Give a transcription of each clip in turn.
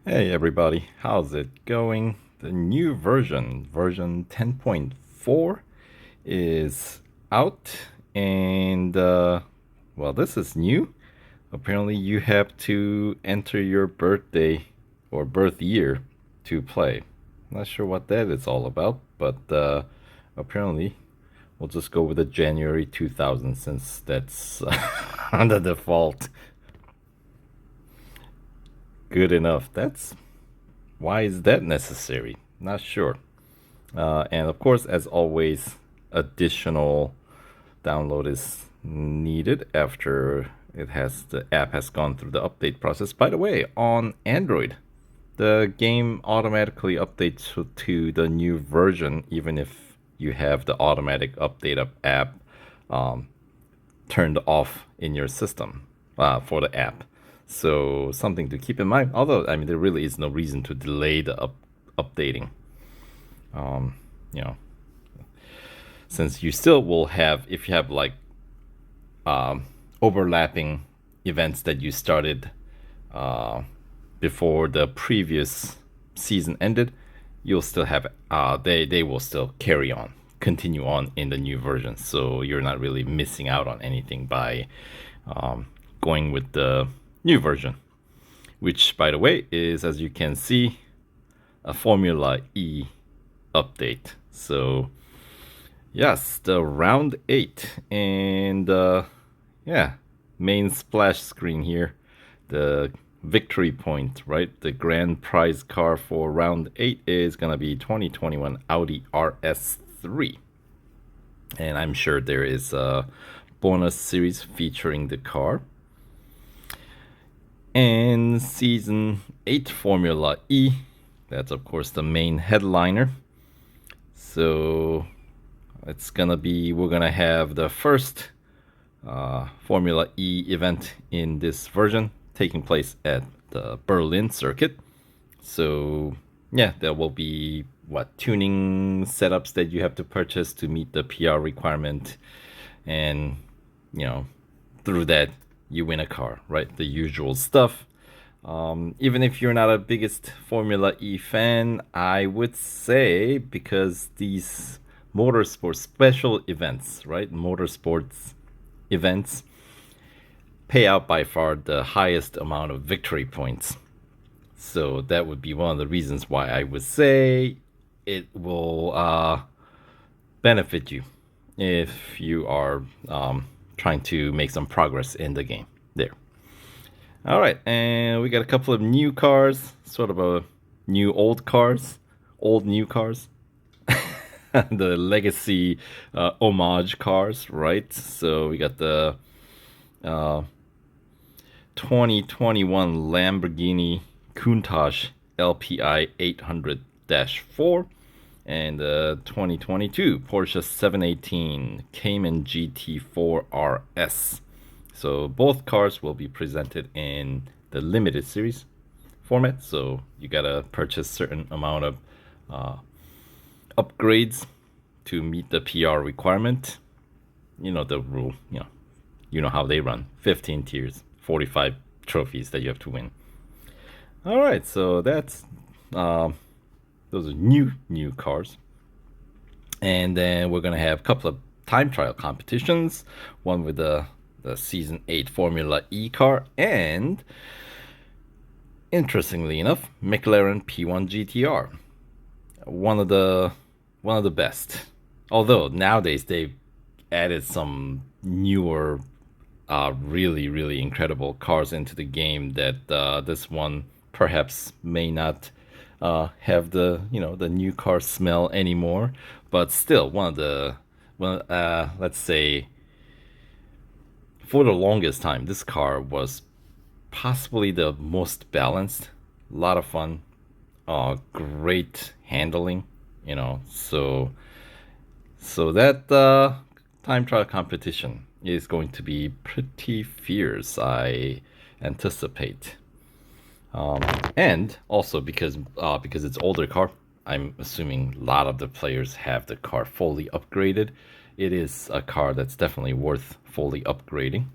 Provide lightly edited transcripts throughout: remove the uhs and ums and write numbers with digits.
Hey everybody, how's it going? The new version 10.4 is out and well, this is new. Apparently you have to enter your birthday or birth year to play. Not sure what that is all about, but apparently we'll just go with the January 2000 since that's the default. Good enough. Why is that necessary? Not sure. And of course, as always, additional download is needed after the app has gone through the update process. By the way, on Android, the game automatically updates to the new version, even if you have the automatic update of app turned off in your system for the app. So something to keep in mind. Although I mean, there really is no reason to delay the updating. You know, since you still will have, if you have like overlapping events that you started before the previous season ended, you'll still have they will still continue on in the new version. So you're not really missing out on anything by going with the new version, which by the way is, as you can see, a Formula E update. So yes, the round 8 and yeah, main splash screen here, the victory point, right? The grand prize car for round 8 is gonna be 2021 Audi RS3, and I'm sure there is a bonus series featuring the car. And Season 8 Formula E, that's of course the main headliner. So it's gonna be, we're gonna have the first Formula E event in this version taking place at the Berlin circuit. So yeah, there will be tuning setups that you have to purchase to meet the PR requirement, and through that you win a car, right? The usual stuff. Even if you're not a biggest Formula E fan, I would say, because these motorsport special events, right? Motorsports events pay out by far the highest amount of victory points. So that would be one of the reasons why I would say it will benefit you if you are trying to make some progress in the game there. All right, and we got a couple of new cars, sort of a old new cars. The legacy homage cars, right? So we got the 2021 Lamborghini Countach LPI 800-4 and the 2022 Porsche 718 Cayman GT4 RS. So both cars will be presented in the limited series format. So you gotta purchase certain amount of upgrades to meet the PR requirement. You know the rule. You know how they run. 15 tiers, 45 trophies that you have to win. All right, so that's those are new cars. And then we're gonna have a couple of time trial competitions. One with the Season 8 Formula E car, and interestingly enough, McLaren P1 GTR. One of the best. Although nowadays they've added some newer, really incredible cars into the game that this one perhaps may not have the the new car smell anymore. But still, let's say, for the longest time, this car was possibly the most balanced. A lot of fun, great handling, so that time trial competition is going to be pretty fierce, I anticipate. And also because it's older car, I'm assuming a lot of the players have the car fully upgraded. It is a car that's definitely worth fully upgrading.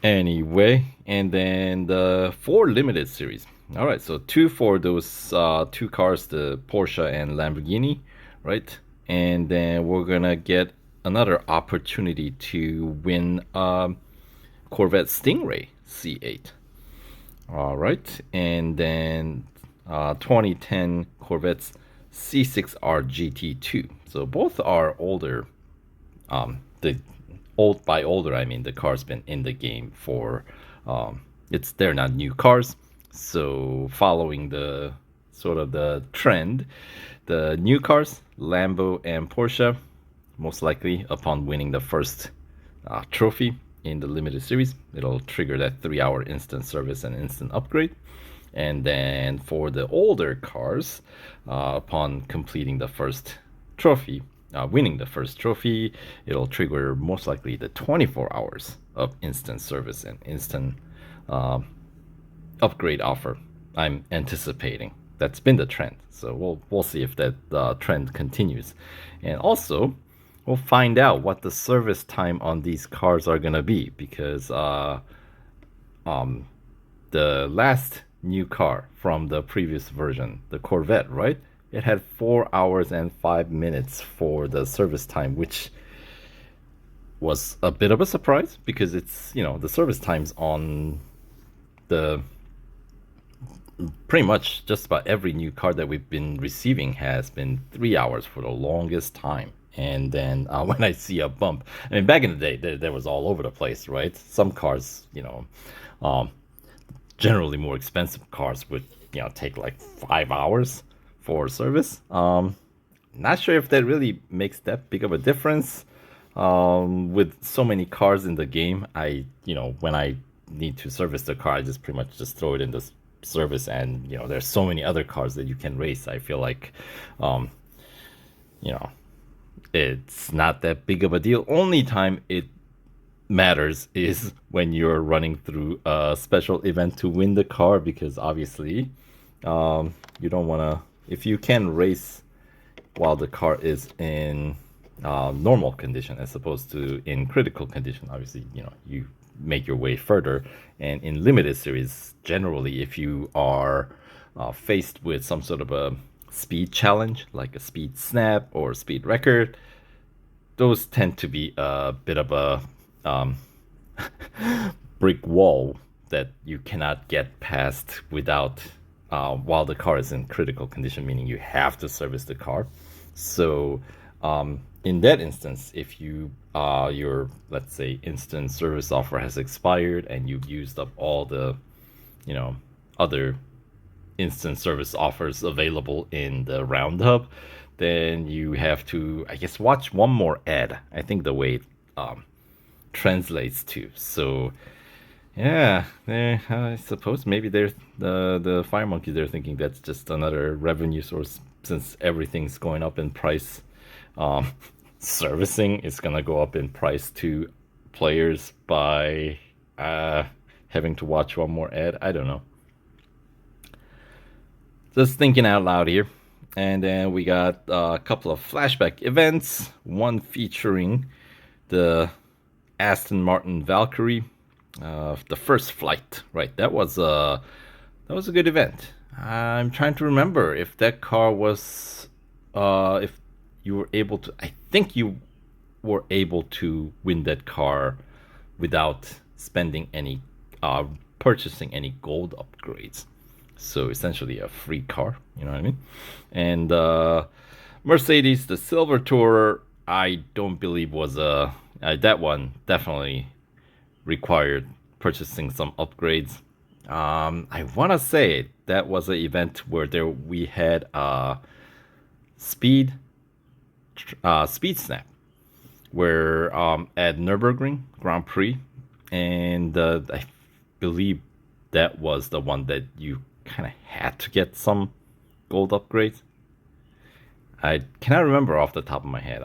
Anyway, and then the 4 limited series. All right, so 2 for those 2 cars, the Porsche and Lamborghini, right? And then we're gonna get another opportunity to win Corvette Stingray C8. All right, and then 2010 Corvettes C6R GT2. So both are older. The old by older, I mean the car's been in the game for. They're not new cars. So following the sort of the trend, the new cars, Lambo and Porsche, most likely upon winning the first trophy in the limited series, it'll trigger that 3-hour instant service and instant upgrade. And then for the older cars, upon completing the first trophy, winning the first trophy, it'll trigger most likely the 24 hours of instant service and instant upgrade offer. I'm anticipating that's been the trend, so we'll see if that trend continues, and also we'll find out what the service time on these cars are gonna be, because the last new car from the previous version, the Corvette, right? It had 4 hours and 5 minutes for the service time, which was a bit of a surprise because it's, the service times on the pretty much just about every new car that we've been receiving has been 3 hours for the longest time. And then when I see a bump, I mean, back in the day, there was all over the place, right? Some cars, generally more expensive cars would, take like 5 hours for service. Not sure if that really makes that big of a difference. With so many cars in the game, when I need to service the car, I just pretty much just throw it in the service, and there's so many other cars that you can race. I feel like it's not that big of a deal. Only time it matters is when you're running through a special event to win the car, because obviously you don't want to, if you can race while the car is in normal condition as opposed to in critical condition, obviously you make your way further. And in limited series, generally if you are faced with some sort of a speed challenge like a speed snap or speed record, those tend to be a bit of a brick wall that you cannot get past without while the car is in critical condition, meaning you have to service the car. So in that instance, if your, let's say, instant service offer has expired and you've used up all the other instant service offers available in the roundup, then you have to, I guess, watch one more ad. I think the way it translates to. So yeah, I suppose maybe they're the fire monkeys, they're thinking that's just another revenue source, since everything's going up in price. Servicing is gonna go up in price to players by having to watch one more ad. I don't know. Just thinking out loud here. And then we got a couple of flashback events. One featuring the Aston Martin Valkyrie, the first flight. Right, that was a good event. I'm trying to remember if that car was, if you were able to. I think you were able to win that car without spending any, purchasing any gold upgrades. So essentially a free car, you know what I mean? And Mercedes, the Silver Tourer, I don't believe was that one definitely required purchasing some upgrades. I want to say that was an event where we had speed snap, where at Nürburgring Grand Prix, and I believe that was the one that you kind of had to get some gold upgrades. I cannot remember off the top of my head.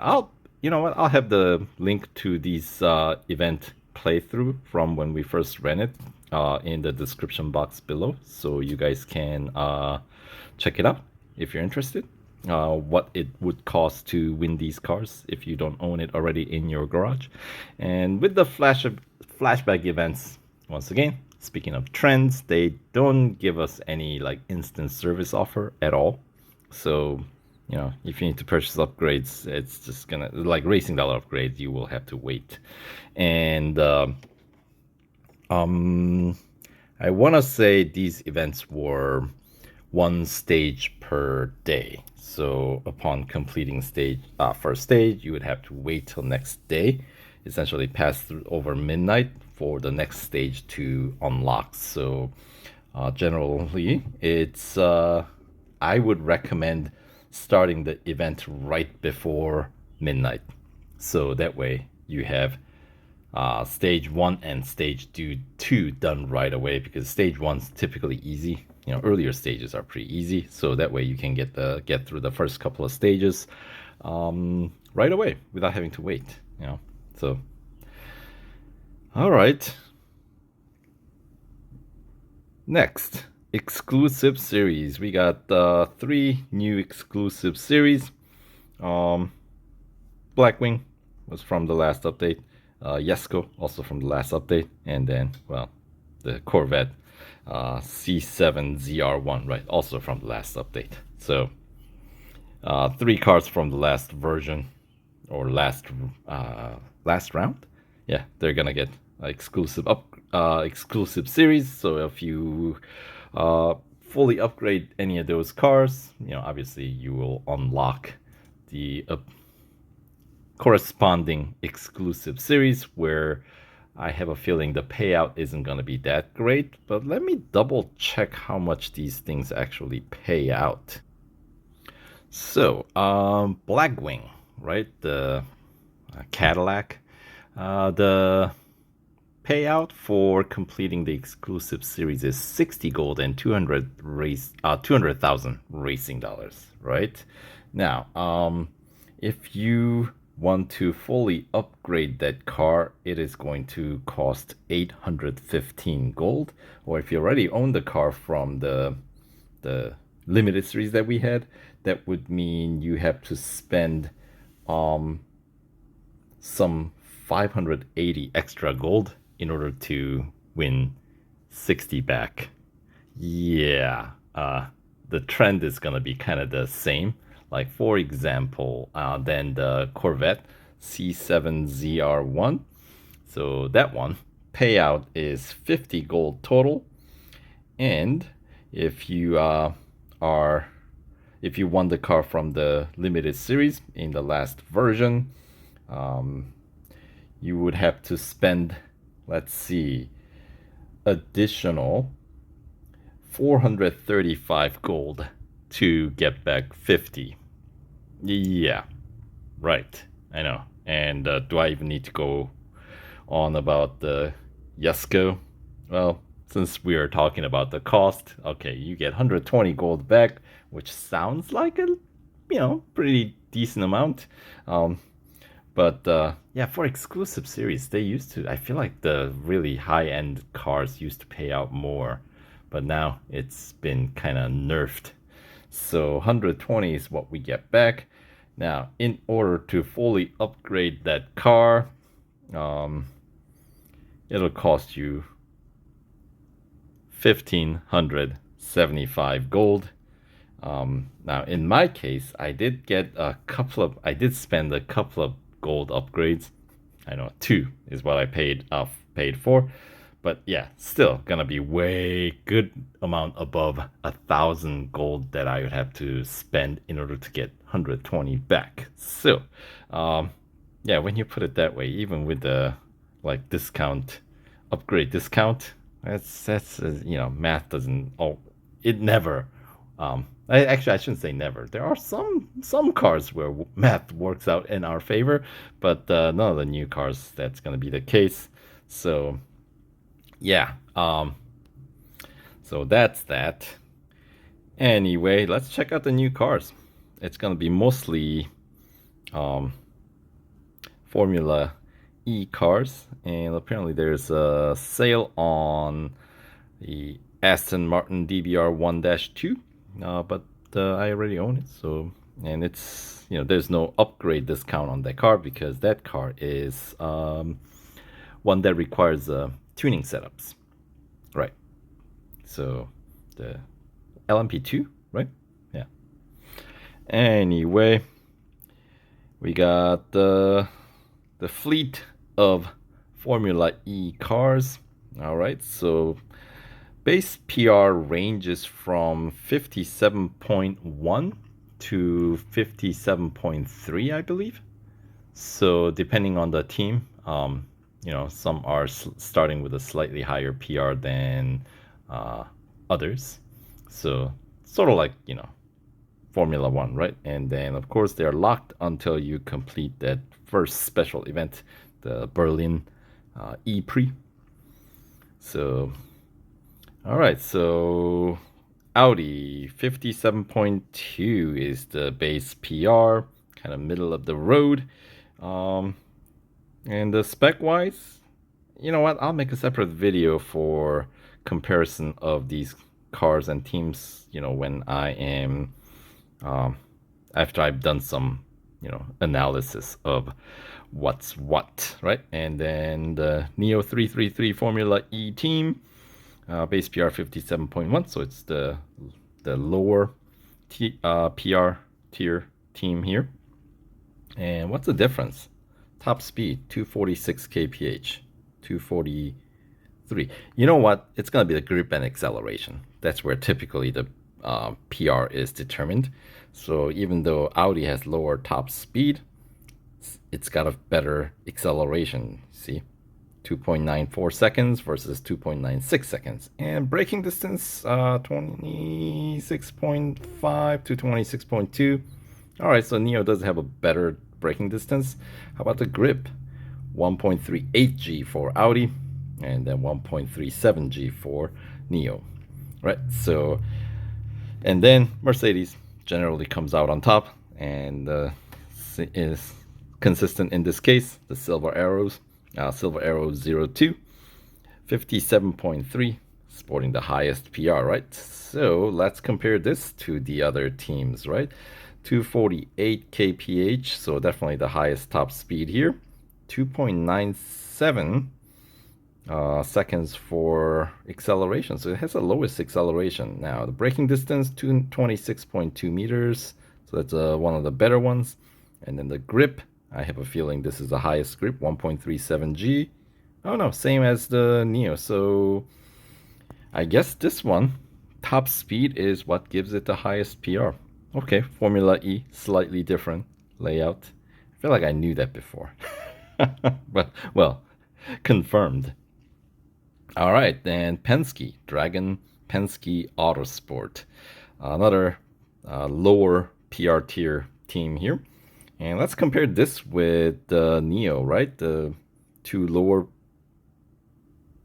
You know what? I'll have the link to these event playthrough from when we first ran it in the description box below, so you guys can check it out if you're interested. What it would cost to win these cars if you don't own it already in your garage. And with the flashback events, once again, speaking of trends, they don't give us any like instant service offer at all. So, you know, if you need to purchase upgrades, it's just gonna, like racing dollar upgrades, you will have to wait. And I want to say these events were one stage per day. So upon completing first stage, you would have to wait till next day, essentially pass through over midnight for the next stage to unlock. So generally, it's I would recommend starting the event right before midnight. So that way you have stage 1 and stage 2 done right away, because stage 1's typically easy. You know, earlier stages are pretty easy, so that way you can get through the first couple of stages right away without having to wait. You know, so all right. Next, exclusive series. We got 3 new exclusive series. Blackwing was from the last update. Jesko also from the last update, and then, well, the Corvette C7 ZR1, right, also from the last update. So 3 cars from the last version, or last round. Yeah, they're gonna get exclusive series. So if you fully upgrade any of those cars, you know, obviously you will unlock the corresponding exclusive series, where I have a feeling the payout isn't going to be that great, but let me double check how much these things actually pay out. So, Blackwing, right? The Cadillac. The payout for completing the exclusive series is 60 gold and 200,000 racing dollars, right? Now, if you want to fully upgrade that car, it is going to cost 815 gold. Or if you already own the car from the limited series that we had, that would mean you have to spend some 580 extra gold in order to win 60 back. Yeah, the trend is gonna be kind of the same. Like, for example, then the Corvette C7 ZR1. So that one, payout is 50 gold total. And if you if you won the car from the limited series in the last version, you would have to spend, let's see, additional 435 gold to get back 50. Yeah, right, I know. And do I even need to go on about the Jesko? Well, since we are talking about the cost, okay, you get 120 gold back, which sounds like a, you know, pretty decent amount. But yeah, for exclusive series, they used to, I feel like the really high-end cars used to pay out more, but now it's been kind of nerfed. So 120 is what we get back. Now, in order to fully upgrade that car, it'll cost you 1,575 gold. Now, in my case, I did spend a couple of gold upgrades. I know 2 is what I paid for. But yeah, still gonna be way good amount above 1,000 gold that I would have to spend in order to get 120 back. So, yeah, when you put it that way, even with the like upgrade discount, that's you know, math doesn't. Oh, it never. I shouldn't say never. There are some cars where math works out in our favor, but none of the new cars that's gonna be the case. So. Yeah, so that's that. Anyway, let's check out the new cars. It's gonna be mostly Formula E cars, and apparently there's a sale on the Aston Martin DBR 1-2, but I already own it, so, and it's, you know, there's no upgrade discount on that car because that car is one that requires a tuning setups, right? So the LMP2, right? Yeah. Anyway, we got the fleet of Formula E cars. All right, so base PR ranges from 57.1 to 57.3, I believe. So depending on the team, you know, some are starting with a slightly higher PR than others. So sort of like, you know, Formula One, right? And then of course they're locked until you complete that first special event, the Berlin E-Prix. So, all right, so Audi 57.2 is the base PR, kind of middle of the road. And the spec wise, you know what? I'll make a separate video for comparison of these cars and teams, you know, when I am, after I've done some, you know, analysis of what's what, right? And then the Neo 333 Formula E team, base PR 57.1, so it's the lower PR tier team here. And what's the difference? Top speed 246 kph, 243. You know what? It's gonna be the grip and acceleration. That's where typically the PR is determined. So even though Audi has lower top speed, it's got a better acceleration. See, 2.94 seconds versus 2.96 seconds. And braking distance, 26.5 to 26.2. All right, so Neo does have a better braking distance. How about the grip? 1.38 G for Audi, and then 1.37 G for Neo. Right, so, and then Mercedes generally comes out on top, and is consistent in this case, the Silver Arrows. Silver Arrow 02, 57.3, sporting the highest PR, right? So let's compare this to the other teams, right? 248 kph, so definitely the highest top speed here. 2.97 seconds for acceleration, so it has the lowest acceleration. Now the braking distance, 26.2 meters, so that's one of the better ones. And then the grip, I have a feeling this is the highest grip, 1.37 G. Oh no, same as the Neo. So I guess this one, top speed, is what gives it the highest PR. Okay, Formula E, slightly different layout. I feel like I knew that before. But, well, confirmed. All right, then Penske, Dragon Penske Autosport. Another lower PR tier team here. And let's compare this with the Neo, right? The two lower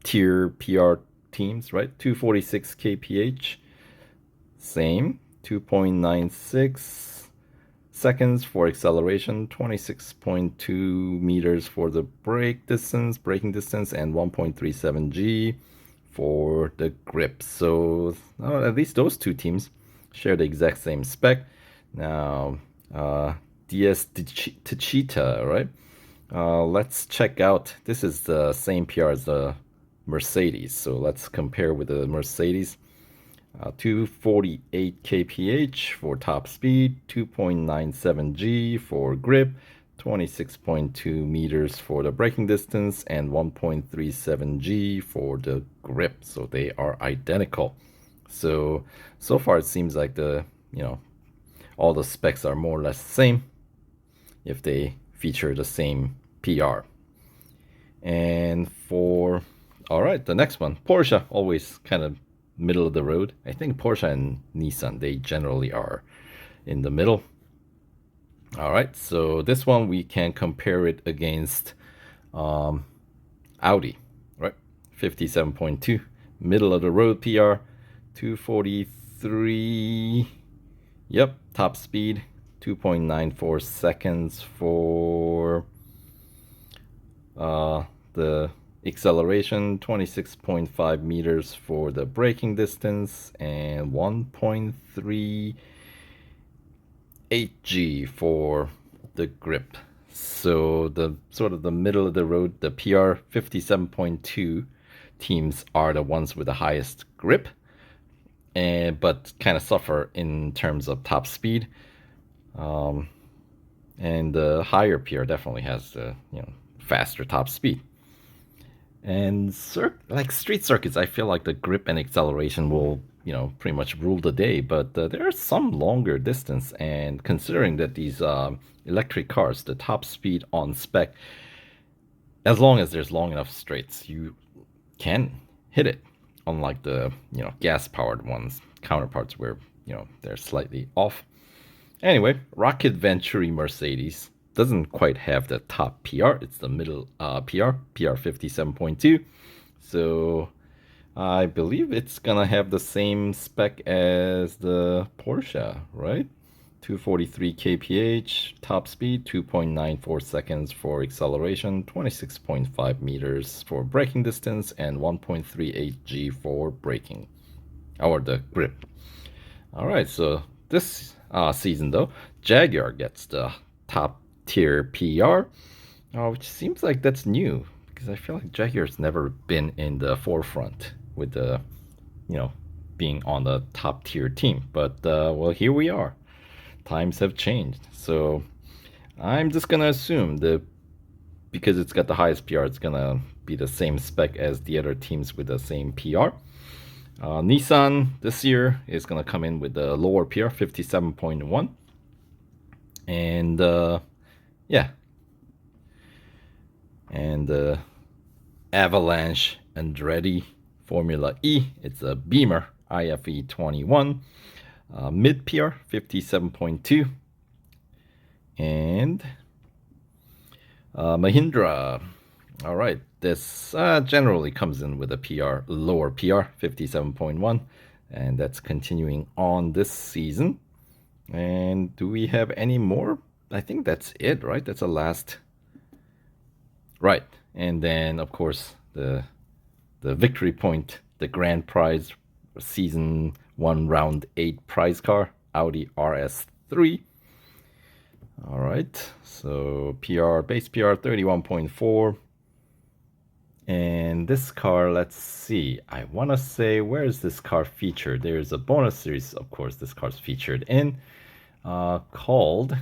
tier PR teams, right? 246 kph, same. 2.96 seconds for acceleration, 26.2 meters for the braking distance, and 1.37 G for the grip. So at least those two teams share the exact same spec. Now, DS Techeetah, right? Let's check out. This is the same PR as the Mercedes, so let's compare with the Mercedes. 248 kph for top speed, 2.97 G for grip, 26.2 meters for the braking distance, and 1.37 G for the grip. So they are identical. So far it seems like all the specs are more or less the same if they feature the same PR. And all right, the next one, Porsche, always kind of middle of the road. I think Porsche and Nissan, they generally are in the middle. All right, so this one we can compare it against Audi, right? 57.2, middle of the road PR, 243. Yep, top speed, 2.94 seconds for the acceleration, 26.5 meters for the braking distance, and 1.38 G for the grip. So the sort of the middle of the road, the PR 57.2 teams are the ones with the highest grip, but kind of suffer in terms of top speed. And the higher PR definitely has the faster top speed. And like street circuits, I feel like the grip and acceleration will pretty much rule the day. But there are some longer distance, and considering that these electric cars, the top speed on spec, as long as there's long enough straights, you can hit it. Unlike the gas-powered ones, counterparts where they're slightly off. Anyway, Rocket Venturi Mercedes doesn't quite have the top PR. It's the middle PR 57.2. So I believe it's gonna have the same spec as the Porsche, right? 243 kph, top speed, 2.94 seconds for acceleration, 26.5 meters for braking distance, and 1.38 G for braking, or the grip. All right, so this season though, Jaguar gets the top tier PR, which seems like that's new, because I feel like Jaguar's never been in the forefront with the, being on the top tier team. But well, here we are. Times have changed, so I'm just gonna assume that because it's got the highest PR, it's gonna be the same spec as the other teams with the same PR. Nissan this year is gonna come in with the lower PR, 57.1, and yeah, and Avalanche Andretti Formula E, it's a Beamer IFE 21. Mid PR 57.2, and Mahindra. All right, this generally comes in with a PR, lower PR 57.1, and that's continuing on this season. And do we have any more? I think that's it, right? That's the last. Right, and then of course the victory point, the grand prize, season 1 round 8 prize car, Audi RS 3. All right, so base PR 31.4, and this car, let's see, I want to say, where is this car featured? There's a bonus series, of course, this car's featured in, called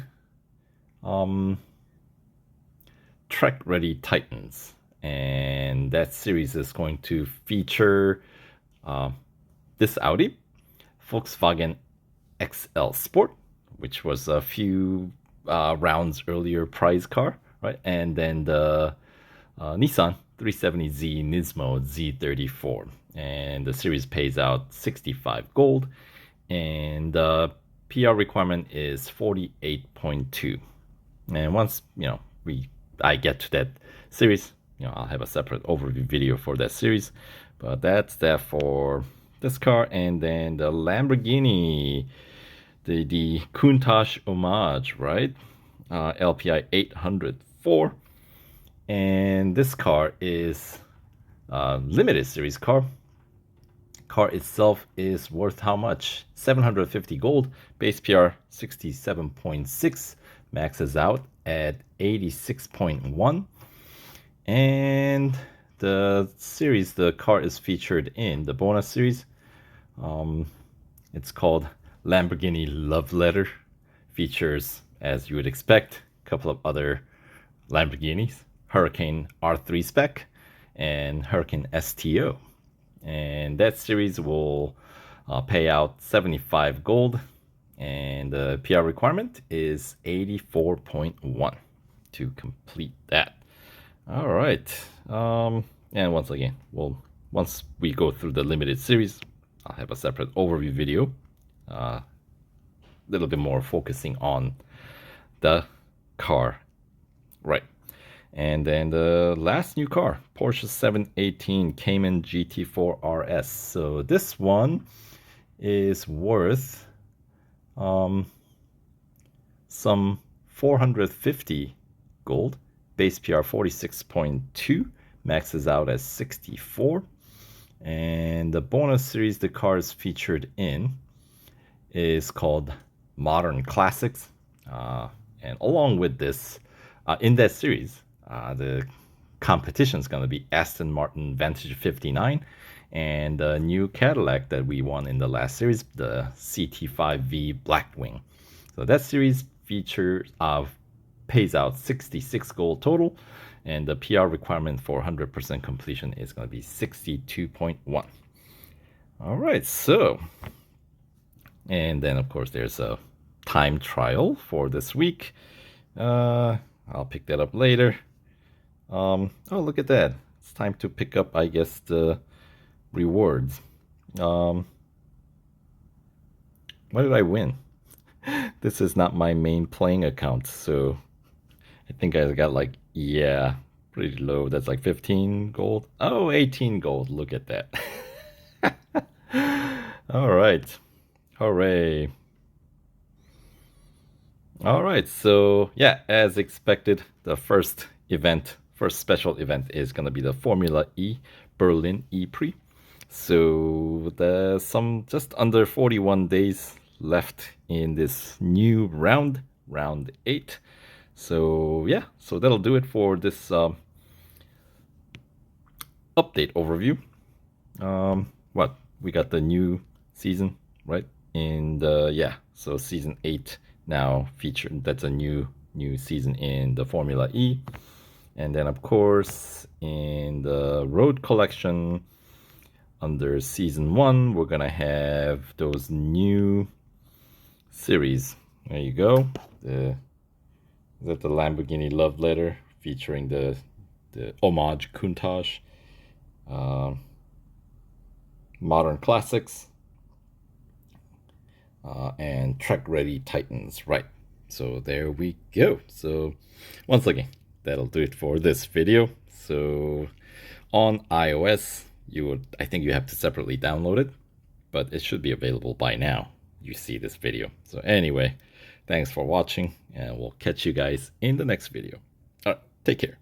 Trek Ready Titans, and that series is going to feature this Audi, Volkswagen XL Sport, which was a few rounds earlier prize car, right? And then the Nissan 370Z Nismo Z34, and the series pays out 65 gold, and the PR requirement is 48.2. And once I get to that series, I'll have a separate overview video for that series. But that's that for this car. And then the Lamborghini, the Countach homage, right? LPI 804. And this car is a limited series car. Car itself is worth how much? 750 gold. Base PR 67.6. Maxes out at 86.1. And the series the car is featured in, the bonus series, it's called Lamborghini Love Letter. Features, as you would expect, a couple of other Lamborghinis, Hurricane R3 spec and Hurricane STO. And that series will pay out 75 gold, and the PR requirement is 84.1 to complete that. All right, and once again, once we go through the limited series, I'll have a separate overview video, a little bit more focusing on the car, right? And then the last new car, Porsche 718 Cayman GT4 RS. So this one is worth some 450 gold. Base PR 46.2, maxes out as 64. And the bonus series the car is featured in is called Modern Classics. And along with this, in that series, the competition is going to be Aston Martin Vantage 59 and the new Cadillac that we won in the last series, the CT5V Blackwing. So that series features pays out 66 gold total, and the PR requirement for 100% completion is going to be 62.1. All right, so, and then of course there's a time trial for this week. I'll pick that up later. Oh, look at that. It's time to pick up, I guess, the rewards. What did I win? This is not my main playing account, so I think I got like, yeah, pretty low. That's like 15 gold. Oh, 18 gold. Look at that. All right. Hooray. All right. So, yeah, as expected, the first special event is going to be the Formula E Berlin E-Prix. So, there's just under 41 days left in this new round 8. So yeah, so that'll do it for this update overview. What, we got the new season, right? And yeah, so season 8 now featured. That's a new season in the Formula E. And then of course in the road collection under season 1, we're gonna have those new series. There you go. Is that the Lamborghini Love Letter featuring the homage Countach, Modern Classics, and Trek Ready Titans, right? So there we go. So once again, that'll do it for this video. So on iOS, I think you have to separately download it, but it should be available by now. You see this video. So anyway, thanks for watching, and we'll catch you guys in the next video. All right, take care.